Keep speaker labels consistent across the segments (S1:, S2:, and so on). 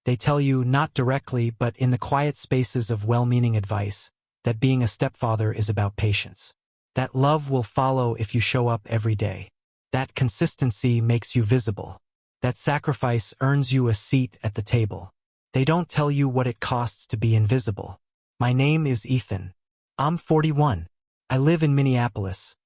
S1: They tell you, not directly but in the quiet spaces of well-meaning advice, that being a stepfather is about patience. That love will follow if you show up every day. That consistency makes you visible. That sacrifice earns you a seat at the table. They don't tell you what it costs to be invisible. My name is Ethan. I'm 41. I live in Minneapolis,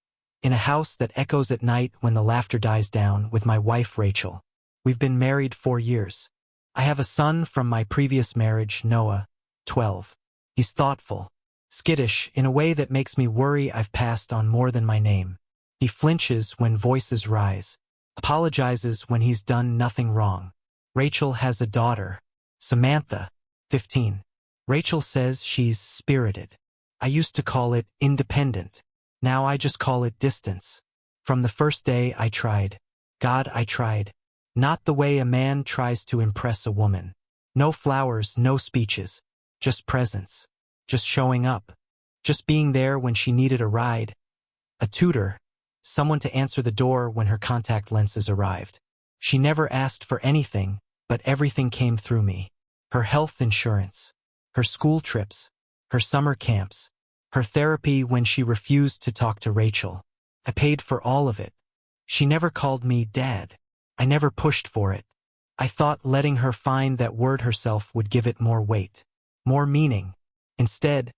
S1: in a house that echoes at night when the laughter dies down, with my wife Rachel. We've been married 4 years. I have a son from my previous marriage, Noah, 12. He's thoughtful, skittish in a way that makes me worry I've passed on more than my name. He flinches when voices rise, apologizes when he's done nothing wrong. Rachel has a daughter, Samantha, 15. Rachel says she's spirited. I used to call it independent. Now I just call it distance. From the first day I tried. God, I tried. Not the way a man tries to impress a woman. No flowers, no speeches. Just presence. Just showing up. Just being there when she needed a ride. A tutor. Someone to answer the door when her contact lenses arrived. She never asked for anything, but everything came through me. Her health insurance. Her school trips. Her summer camps. Her therapy when she refused to talk to Rachel. I paid for all of it. She never called me Dad. I never pushed for it. I thought letting her find that word herself would give it more weight, more meaning. Instead,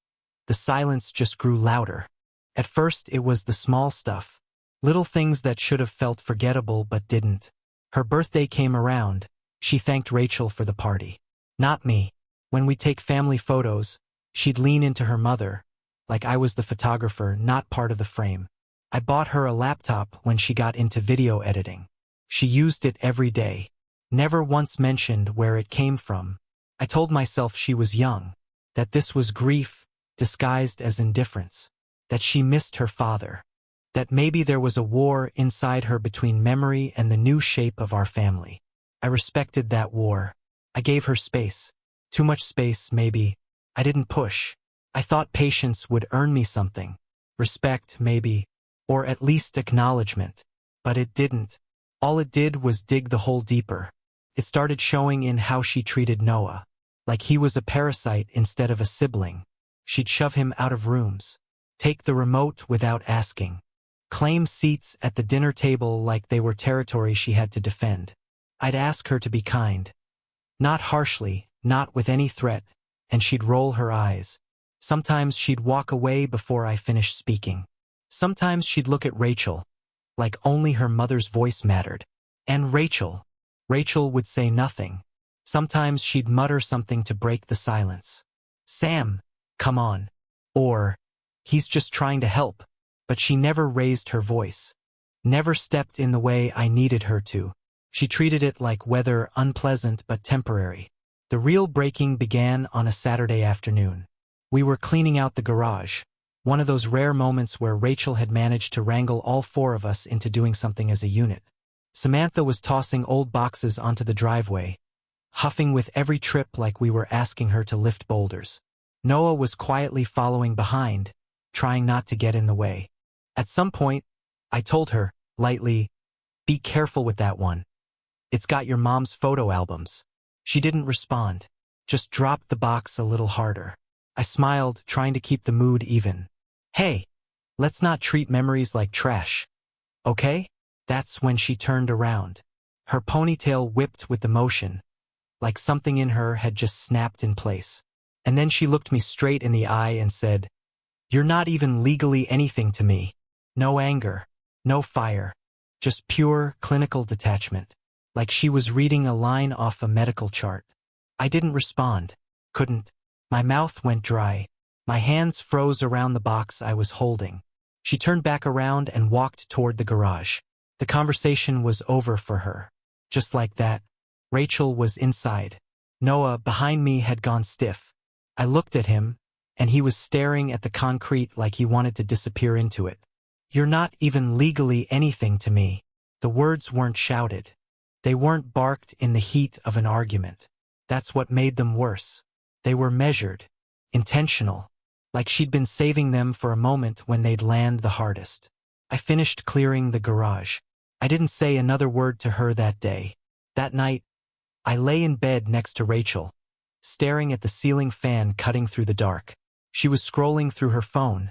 S1: the silence just grew louder. At first it was the small stuff, little things that should have felt forgettable but didn't. Her birthday came around. She thanked Rachel for the party. Not me. When we take family photos, she'd lean into her mother, like I was the photographer, not part of the frame. I bought her a laptop when she got into video editing. She used it every day. Never once mentioned where it came from. I told myself she was young, that this was grief disguised as indifference, that she missed her father, that maybe there was a war inside her between memory and the new shape of our family. I respected that war. I gave her space. Too much space, maybe. I didn't push. I thought patience would earn me something. Respect, maybe. Or at least acknowledgement. But it didn't. All it did was dig the hole deeper. It started showing in how she treated Noah. Like he was a parasite instead of a sibling. She'd shove him out of rooms. Take the remote without asking. Claim seats at the dinner table like they were territory she had to defend. I'd ask her to be kind. Not harshly, not with any threat, and she'd roll her eyes. Sometimes she'd walk away before I finished speaking. Sometimes she'd look at Rachel, like only her mother's voice mattered. And Rachel would say nothing. Sometimes she'd mutter something to break the silence. Sam, come on. Or, he's just trying to help. But she never raised her voice. Never stepped in the way I needed her to. She treated it like weather, unpleasant but temporary. The real breaking began on a Saturday afternoon. We were cleaning out the garage, one of those rare moments where Rachel had managed to wrangle all 4 of us into doing something as a unit. Samantha was tossing old boxes onto the driveway, huffing with every trip like we were asking her to lift boulders. Noah was quietly following behind, trying not to get in the way. At some point, I told her, lightly, "Be careful with that one. It's got your mom's photo albums." She didn't respond, just dropped the box a little harder. I smiled, trying to keep the mood even. "Hey, let's not treat memories like trash. Okay?" That's when she turned around. Her ponytail whipped with emotion, like something in her had just snapped in place. And then she looked me straight in the eye and said, "You're not even legally anything to me." No anger, no fire, just pure, clinical detachment, like she was reading a line off a medical chart. I didn't respond, couldn't. My mouth went dry. My hands froze around the box I was holding. She turned back around and walked toward the garage. The conversation was over for her. Just like that, Rachel was inside. Noah, behind me, had gone stiff. I looked at him, and he was staring at the concrete like he wanted to disappear into it. "You're not even legally anything to me." The words weren't shouted. They weren't barked in the heat of an argument. That's what made them worse. They were measured, intentional, like she'd been saving them for a moment when they'd land the hardest. I finished clearing the garage. I didn't say another word to her that day. That night, I lay in bed next to Rachel, staring at the ceiling fan cutting through the dark. She was scrolling through her phone,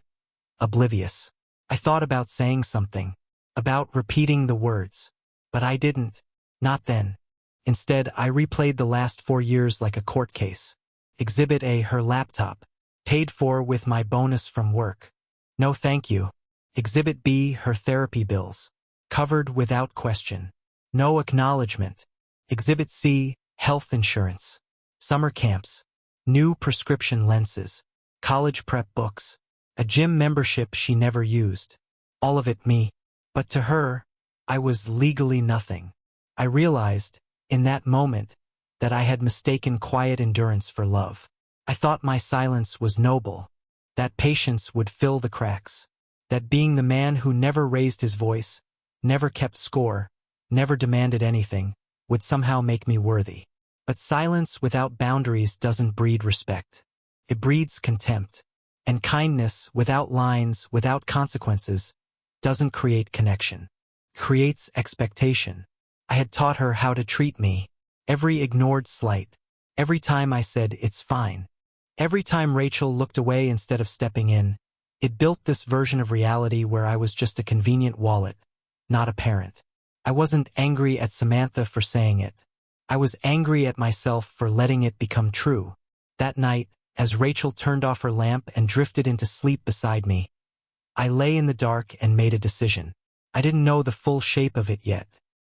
S1: oblivious. I thought about saying something, about repeating the words. But I didn't. Not then. Instead, I replayed the last 4 years like a court case. Exhibit A, her laptop, paid for with my bonus from work. No thank you. Exhibit B, her therapy bills, covered without question. No acknowledgement. Exhibit C, health insurance, summer camps, new prescription lenses, college prep books, a gym membership she never used. All of it me. But to her, I was legally nothing. I realized, in that moment, that I had mistaken quiet endurance for love. I thought my silence was noble, that patience would fill the cracks, that being the man who never raised his voice, never kept score, never demanded anything, would somehow make me worthy. But silence without boundaries doesn't breed respect. It breeds contempt. And kindness, without lines, without consequences, doesn't create connection. It creates expectation. I had taught her how to treat me. Every ignored slight. Every time I said, it's fine. Every time Rachel looked away instead of stepping in. It built this version of reality where I was just a convenient wallet, not a parent. I wasn't angry at Samantha for saying it. I was angry at myself for letting it become true. That night, as Rachel turned off her lamp and drifted into sleep beside me, I lay in the dark and made a decision. I didn't know the full shape of it yet,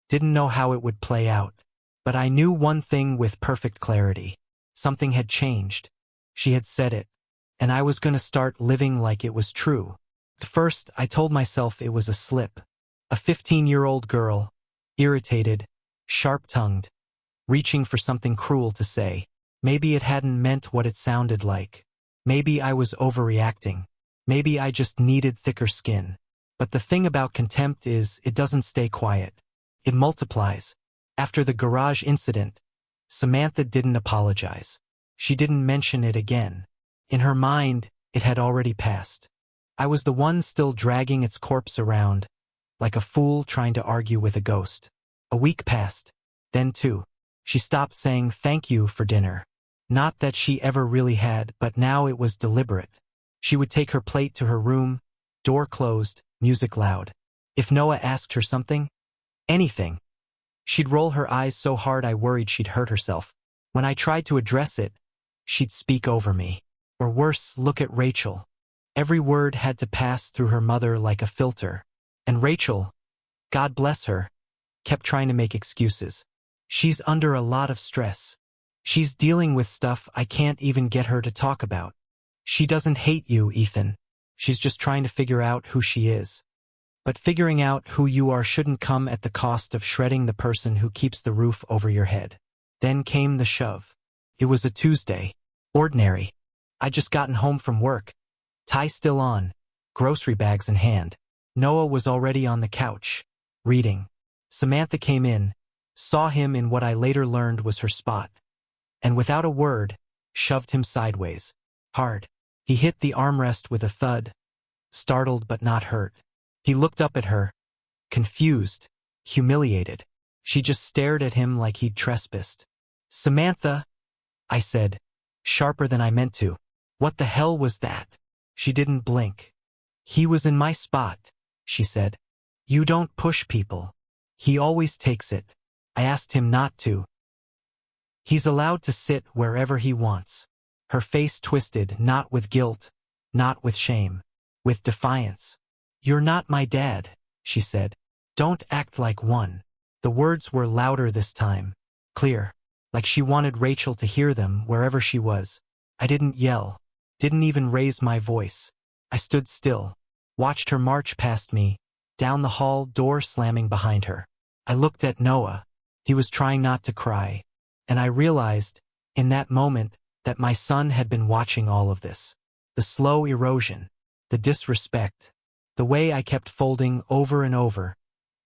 S1: didn't know how it would play out, but I knew one thing with perfect clarity. Something had changed. She had said it, and I was going to start living like it was true. At first, I told myself it was a slip. A 15-year-old girl, irritated, sharp-tongued, reaching for something cruel to say. Maybe it hadn't meant what it sounded like. Maybe I was overreacting. Maybe I just needed thicker skin. But the thing about contempt is it doesn't stay quiet. It multiplies. After the garage incident, Samantha didn't apologize. She didn't mention it again. In her mind, it had already passed. I was the one still dragging its corpse around, like a fool trying to argue with a ghost. A week passed. Then 2. She stopped saying thank you for dinner. Not that she ever really had, but now it was deliberate. She would take her plate to her room, door closed, music loud. If Noah asked her something, anything, she'd roll her eyes so hard I worried she'd hurt herself. When I tried to address it, she'd speak over me. Or worse, look at Rachel. Every word had to pass through her mother like a filter. And Rachel, God bless her, kept trying to make excuses. She's under a lot of stress. She's dealing with stuff I can't even get her to talk about. She doesn't hate you, Ethan. She's just trying to figure out who she is. But figuring out who you are shouldn't come at the cost of shredding the person who keeps the roof over your head. Then came the shove. It was a Tuesday. Ordinary. I'd just gotten home from work. Tie still on. Grocery bags in hand. Noah was already on the couch, reading. Samantha came in, saw him in what I later learned was her spot, and without a word, shoved him sideways. Hard. He hit the armrest with a thud, startled but not hurt. He looked up at her, confused, humiliated. She just stared at him like he'd trespassed. Samantha, I said, sharper than I meant to. What the hell was that? She didn't blink. He was in my spot, she said. You don't push people. He always takes it. I asked him not to. He's allowed to sit wherever he wants. Her face twisted, not with guilt, not with shame, with defiance. You're not my dad, she said. Don't act like one. The words were louder this time, clear, like she wanted Rachel to hear them wherever she was. I didn't yell, didn't even raise my voice. I stood still, watched her march past me, down the hall, door slamming behind her. I looked at Noah. He was trying not to cry, and I realized, in that moment, that my son had been watching all of this. The slow erosion, the disrespect, the way I kept folding over and over,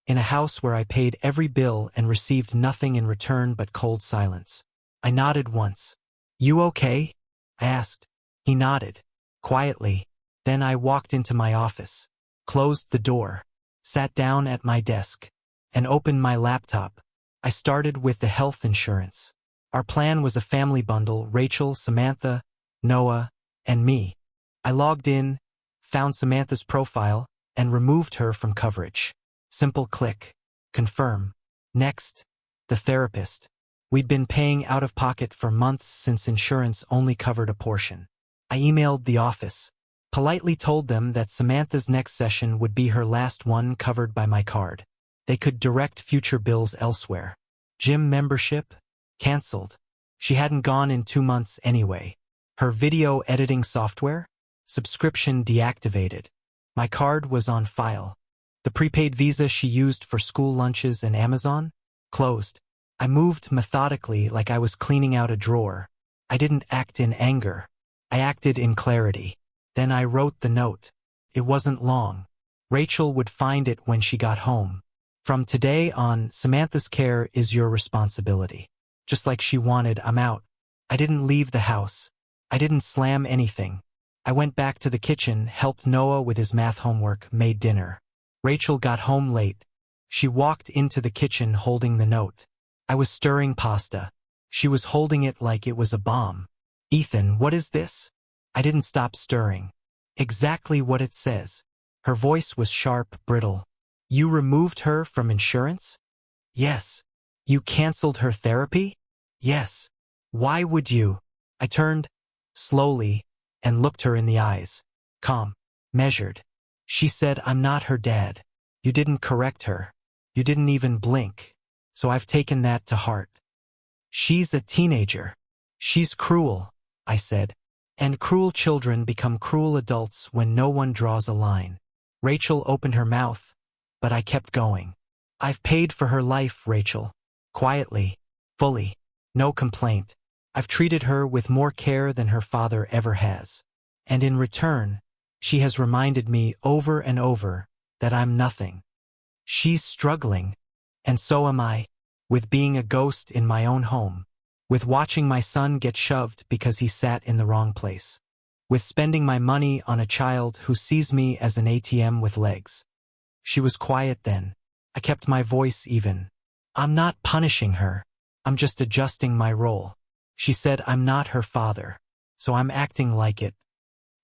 S1: in a house where I paid every bill and received nothing in return but cold silence. I nodded once. You okay? I asked. He nodded, quietly. Then I walked into my office, closed the door, sat down at my desk, and opened my laptop, I started with the health insurance. Our plan was a family bundle: Rachel, Samantha, Noah, and me. I logged in, found Samantha's profile, and removed her from coverage. Simple click. Confirm. Next. The therapist. We'd been paying out of pocket for months since insurance only covered a portion. I emailed the office. Politely told them that Samantha's next session would be her last one covered by my card. They could direct future bills elsewhere. Gym membership? Cancelled. She hadn't gone in 2 months anyway. Her video editing software? Subscription deactivated. My card was on file. The prepaid Visa she used for school lunches and Amazon? Closed. I moved methodically like I was cleaning out a drawer. I didn't act in anger. I acted in clarity. Then I wrote the note. It wasn't long. Rachel would find it when she got home. From today on, Samantha's care is your responsibility. Just like she wanted, I'm out. I didn't leave the house. I didn't slam anything. I went back to the kitchen, helped Noah with his math homework, made dinner. Rachel got home late. She walked into the kitchen holding the note. I was stirring pasta. She was holding it like it was a bomb. Ethan, what is this? I didn't stop stirring. Exactly what it says. Her voice was sharp, brittle. You removed her from insurance? Yes. You canceled her therapy? Yes. Why would you? I turned, slowly, and looked her in the eyes. Calm. Measured. She said, I'm not her dad. You didn't correct her. You didn't even blink. So I've taken that to heart. She's a teenager. She's cruel, I said. And cruel children become cruel adults when no one draws a line. Rachel opened her mouth, but I kept going. I've paid for her life, Rachel. Quietly, fully, no complaint. I've treated her with more care than her father ever has. And in return, she has reminded me over and over that I'm nothing. She's struggling, and so am I, with being a ghost in my own home, with watching my son get shoved because he sat in the wrong place, with spending my money on a child who sees me as an ATM with legs. She was quiet then. I kept my voice even. I'm not punishing her. I'm just adjusting my role. She said I'm not her father, so I'm acting like it.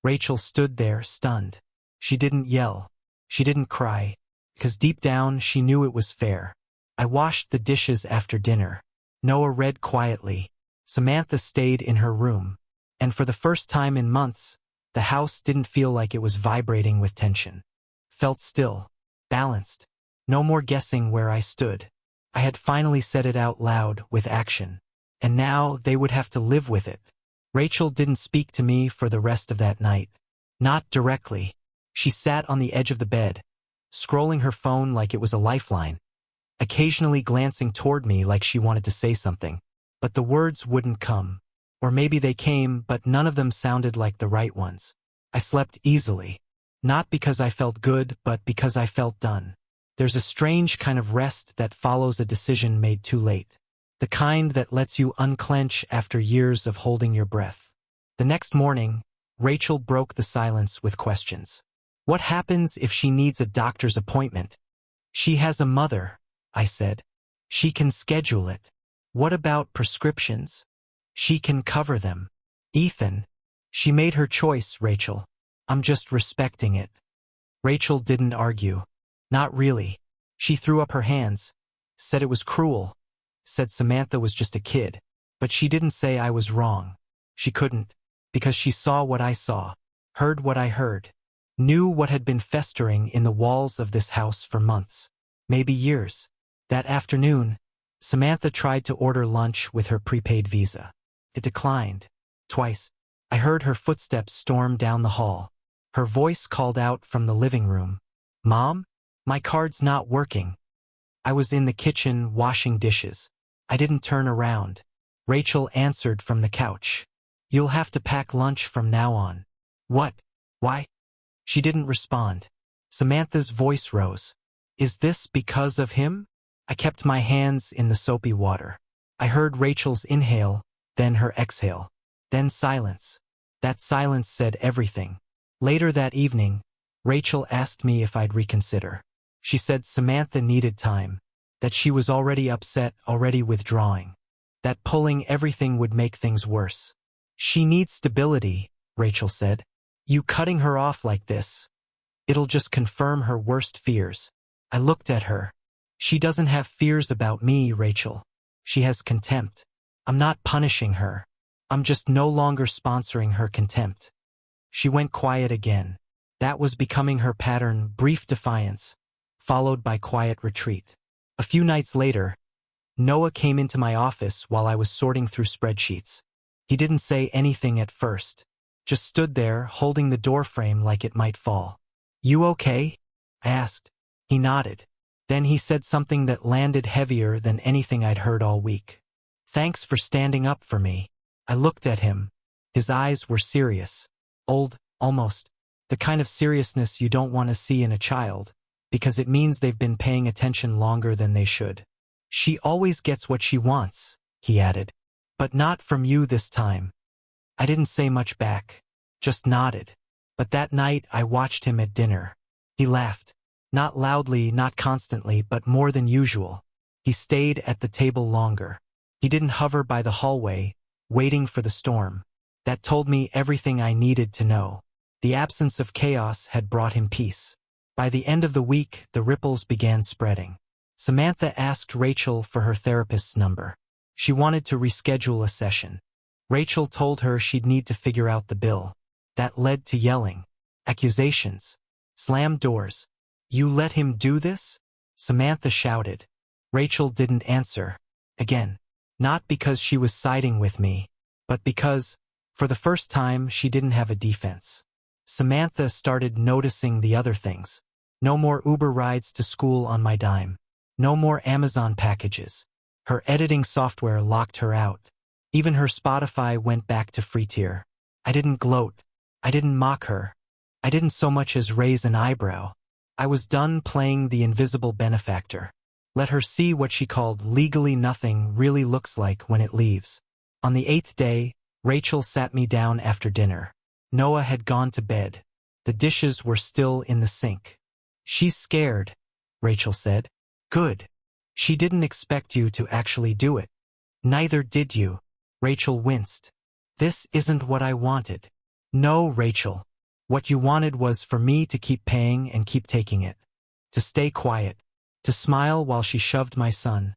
S1: Rachel stood there, stunned. She didn't yell. She didn't cry, because deep down she knew it was fair. I washed the dishes after dinner. Noah read quietly. Samantha stayed in her room. And for the first time in months, the house didn't feel like it was vibrating with tension. Felt still, balanced. No more guessing where I stood. I had finally said it out loud with action. And now they would have to live with it. Rachel didn't speak to me for the rest of that night. Not directly. She sat on the edge of the bed, scrolling her phone like it was a lifeline, occasionally glancing toward me like she wanted to say something. But the words wouldn't come. Or maybe they came, but none of them sounded like the right ones. I slept easily. Not because I felt good, but because I felt done. There's a strange kind of rest that follows a decision made too late. The kind that lets you unclench after years of holding your breath. The next morning, Rachel broke the silence with questions. What happens if she needs a doctor's appointment? She has a mother, I said. She can schedule it. What about prescriptions? She can cover them. Ethan. She made her choice, Rachel. I'm just respecting it. Rachel didn't argue. Not really. She threw up her hands, said it was cruel, said Samantha was just a kid. But she didn't say I was wrong. She couldn't, because she saw what I saw, heard what I heard, knew what had been festering in the walls of this house for months, maybe years. That afternoon, Samantha tried to order lunch with her prepaid Visa. It declined. Twice. I heard her footsteps storm down the hall. Her voice called out from the living room. Mom? My card's not working. I was in the kitchen washing dishes. I didn't turn around. Rachel answered from the couch. You'll have to pack lunch from now on. What? Why? She didn't respond. Samantha's voice rose. Is this because of him? I kept my hands in the soapy water. I heard Rachel's inhale, then her exhale. Then silence. That silence said everything. Later that evening, Rachel asked me if I'd reconsider. She said Samantha needed time, that she was already upset, already withdrawing, that pulling everything would make things worse. She needs stability, Rachel said. You cutting her off like this, it'll just confirm her worst fears. I looked at her. She doesn't have fears about me, Rachel. She has contempt. I'm not punishing her. I'm just no longer sponsoring her contempt. She went quiet again. That was becoming her pattern, brief defiance, followed by quiet retreat. A few nights later, Noah came into my office while I was sorting through spreadsheets. He didn't say anything at first, just stood there holding the doorframe like it might fall. You okay? I asked. He nodded. Then he said something that landed heavier than anything I'd heard all week. Thanks for standing up for me. I looked at him. His eyes were serious. Old, almost. The kind of seriousness you don't want to see in a child, because it means they've been paying attention longer than they should. She always gets what she wants, he added. But not from you this time. I didn't say much back, just nodded. But that night I watched him at dinner. He laughed. Not loudly, not constantly, but more than usual. He stayed at the table longer. He didn't hover by the hallway, waiting for the storm. That told me everything I needed to know. The absence of chaos had brought him peace. By the end of the week, the ripples began spreading. Samantha asked Rachel for her therapist's number. She wanted to reschedule a session. Rachel told her she'd need to figure out the bill. That led to yelling, accusations, slammed doors. You let him do this? Samantha shouted. Rachel didn't answer. Again. Not because she was siding with me, but because, for the first time, she didn't have a defense. Samantha started noticing the other things. No more Uber rides to school on my dime. No more Amazon packages. Her editing software locked her out. Even her Spotify went back to free tier. I didn't gloat. I didn't mock her. I didn't so much as raise an eyebrow. I was done playing the invisible benefactor. Let her see what she called legally nothing really looks like when it leaves. On the 8th day, Rachel sat me down after dinner. Noah had gone to bed. The dishes were still in the sink. She's scared, Rachel said. Good. She didn't expect you to actually do it. Neither did you. Rachel winced. This isn't what I wanted. No, Rachel. What you wanted was for me to keep paying and keep taking it. To stay quiet. To smile while she shoved my son.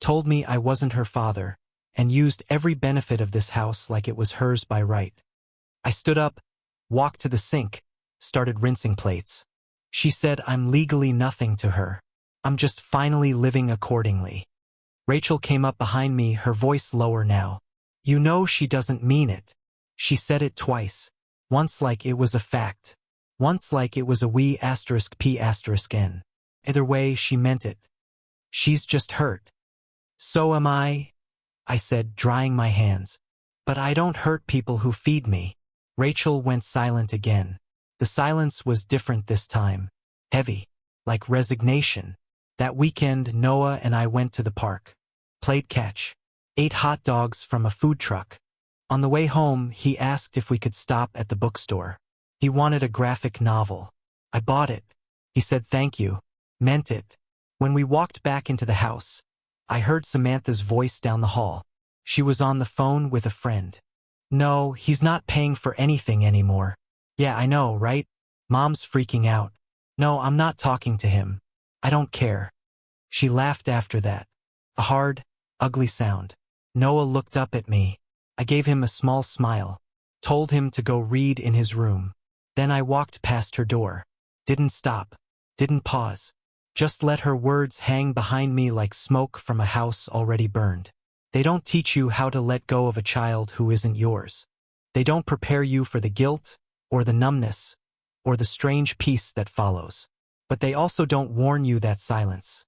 S1: Told me I wasn't her father, and used every benefit of this house like it was hers by right. I stood up, walked to the sink, started rinsing plates. She said I'm legally nothing to her. I'm just finally living accordingly. Rachel came up behind me, her voice lower now. You know she doesn't mean it. She said it twice. Once like it was a fact. Once like it was a we asterisk p asterisk n. Either way, she meant it. She's just hurt. So am I said, drying my hands. But I don't hurt people who feed me. Rachel went silent again. The silence was different this time. Heavy. Like resignation. That weekend, Noah and I went to the park. Played catch. Ate hot dogs from a food truck. On the way home, he asked if we could stop at the bookstore. He wanted a graphic novel. I bought it. He said thank you. Meant it. When we walked back into the house, I heard Samantha's voice down the hall. She was on the phone with a friend. No, he's not paying for anything anymore. Yeah, I know, right? Mom's freaking out. No, I'm not talking to him. I don't care. She laughed after that. A hard, ugly sound. Noah looked up at me. I gave him a small smile. Told him to go read in his room. Then I walked past her door. Didn't stop. Didn't pause. Just let her words hang behind me like smoke from a house already burned. They don't teach you how to let go of a child who isn't yours. They don't prepare you for the guilt, or the numbness, or the strange peace that follows. But they also don't warn you that silence,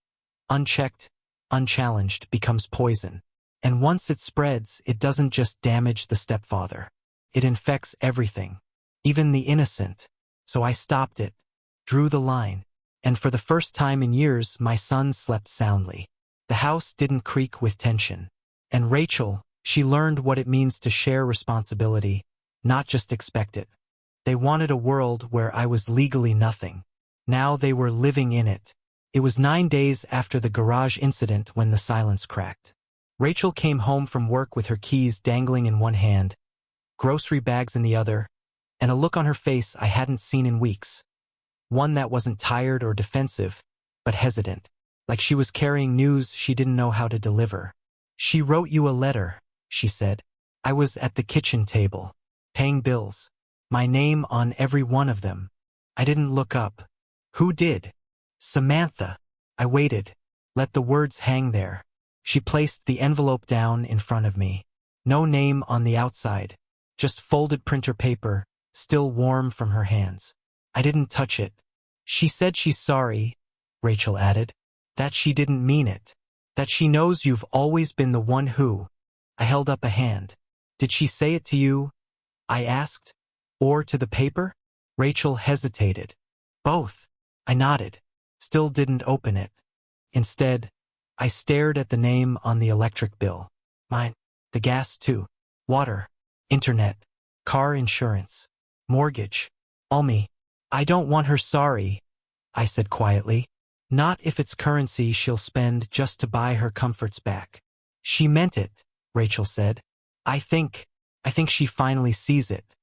S1: unchecked, unchallenged, becomes poison. And once it spreads, it doesn't just damage the stepfather. It infects everything, even the innocent. So I stopped it, drew the line. And for the first time in years, my son slept soundly. The house didn't creak with tension. And Rachel, she learned what it means to share responsibility, not just expect it. They wanted a world where I was legally nothing. Now they were living in it. It was 9 days after the garage incident when the silence cracked. Rachel came home from work with her keys dangling in one hand, grocery bags in the other, and a look on her face I hadn't seen in weeks. One that wasn't tired or defensive, but hesitant, like she was carrying news she didn't know how to deliver. "She wrote you a letter," she said. "I was at the kitchen table, paying bills. My name on every one of them. I didn't look up." "Who did?" "Samantha." I waited, let the words hang there. She placed the envelope down in front of me. No name on the outside, just folded printer paper, still warm from her hands. I didn't touch it. "She said she's sorry," Rachel added. "That she didn't mean it. That she knows you've always been the one who—" I held up a hand. "Did she say it to you?" I asked. "Or to the paper?" Rachel hesitated. "Both." I nodded. Still didn't open it. Instead, I stared at the name on the electric bill. Mine. The gas too. Water. Internet. Car insurance. Mortgage. All me. "I don't want her sorry," I said quietly. "Not if it's currency she'll spend just to buy her comforts back." "She meant it," Rachel said. I think she finally sees it.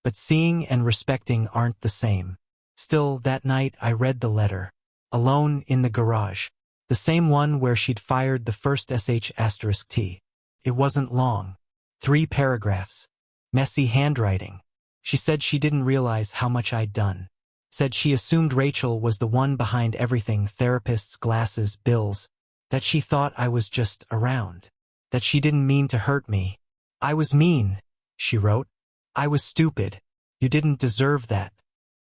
S1: But seeing and respecting aren't the same. Still, that night I read the letter. Alone in the garage. The same one where she'd fired the first sh*T. It wasn't long. 3 paragraphs. Messy handwriting. She said she didn't realize how much I'd done. Said she assumed Rachel was the one behind everything, therapists, glasses, bills. That she thought I was just around. That she didn't mean to hurt me. "I was mean," she wrote. "I was stupid. You didn't deserve that."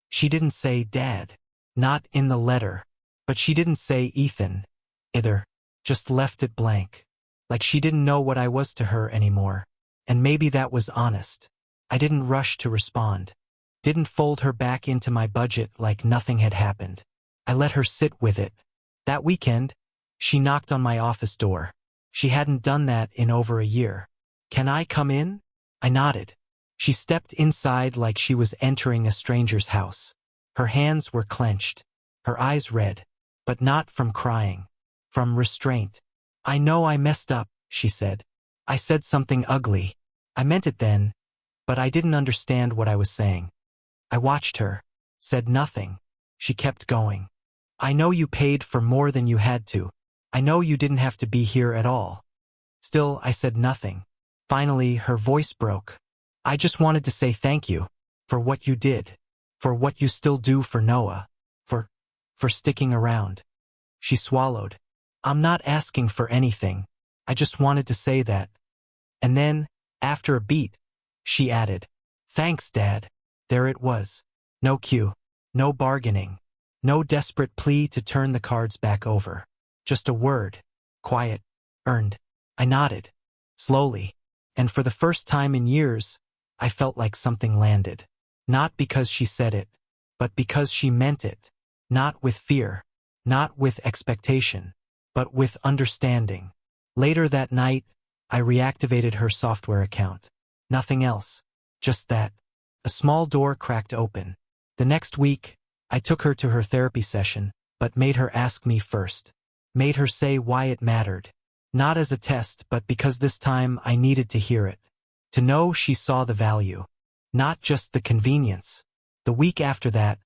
S1: She didn't say Dad. Not in the letter. But she didn't say Ethan either. Just left it blank. Like she didn't know what I was to her anymore. And maybe that was honest. I didn't rush to respond. Didn't fold her back into my budget like nothing had happened. I let her sit with it. That weekend, she knocked on my office door. She hadn't done that in over a year. "Can I come in?" I nodded. She stepped inside like she was entering a stranger's house. Her hands were clenched, her eyes red, but not from crying, from restraint. "I know I messed up," she said. "I said something ugly. I meant it then, but I didn't understand what I was saying." I watched her, said nothing. She kept going. "I know you paid for more than you had to. I know you didn't have to be here at all." Still, I said nothing. Finally, her voice broke. "I just wanted to say thank you for what you did, for what you still do for Noah, for sticking around." She swallowed. "I'm not asking for anything. I just wanted to say that." And then, after a beat, she added, "Thanks, Dad." There it was. No cue, no bargaining, no desperate plea to turn the cards back over. Just a word. Quiet. Earned. I nodded. Slowly. And for the first time in years, I felt like something landed. Not because she said it, but because she meant it. Not with fear. Not with expectation. But with understanding. Later that night, I reactivated her software account. Nothing else. Just that. A small door cracked open. The next week, I took her to her therapy session, but made her ask me first. Made her say why it mattered. Not as a test, but because this time I needed to hear it. To know she saw the value. Not just the convenience. The week after that,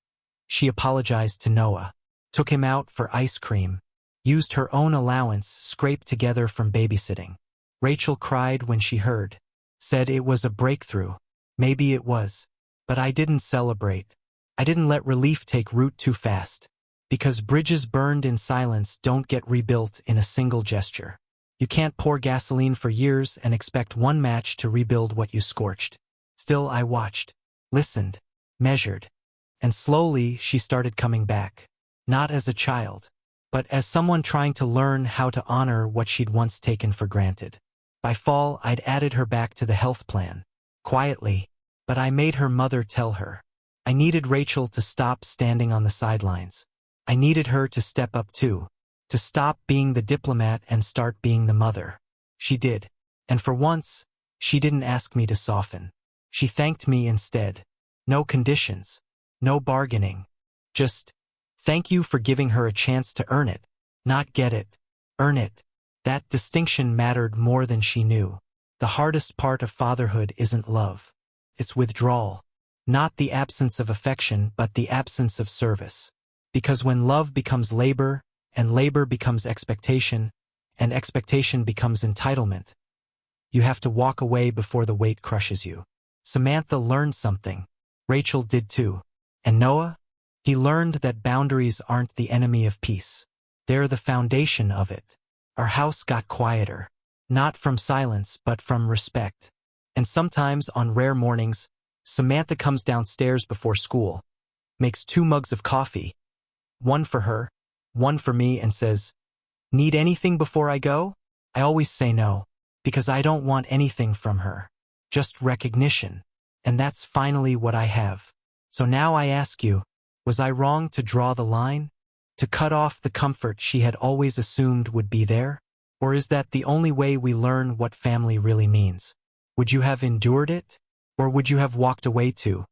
S1: she apologized to Noah. Took him out for ice cream. Used her own allowance scraped together from babysitting. Rachel cried when she heard. Said it was a breakthrough. Maybe it was. But I didn't celebrate. I didn't let relief take root too fast. Because bridges burned in silence don't get rebuilt in a single gesture. You can't pour gasoline for years and expect one match to rebuild what you scorched. Still, I watched, listened, measured. And slowly she started coming back. Not as a child, but as someone trying to learn how to honor what she'd once taken for granted. By fall, I'd added her back to the health plan. Quietly, but I made her mother tell her. I needed Rachel to stop standing on the sidelines. I needed her to step up too. To stop being the diplomat and start being the mother. She did. And for once, she didn't ask me to soften. She thanked me instead. No conditions. No bargaining. Just, Thank you for giving her a chance to earn it, not get it. Earn it. That distinction mattered more than she knew. The hardest part of fatherhood isn't love. It's withdrawal. Not the absence of affection, but the absence of service. Because when love becomes labor, and labor becomes expectation, and expectation becomes entitlement, you have to walk away before the weight crushes you. Samantha learned something. Rachel did too. And Noah? He learned that boundaries aren't the enemy of peace. They're the foundation of it. Our house got quieter. Not from silence, but from respect. And sometimes, on rare mornings, Samantha comes downstairs before school, makes 2 mugs of coffee, one for her, one for me, and says, "Need anything before I go?" I always say no, because I don't want anything from her. Just recognition. And that's finally what I have. So now I ask you, was I wrong to draw the line? To cut off the comfort she had always assumed would be there? Or is that the only way we learn what family really means? Would you have endured it? Or would you have walked away too?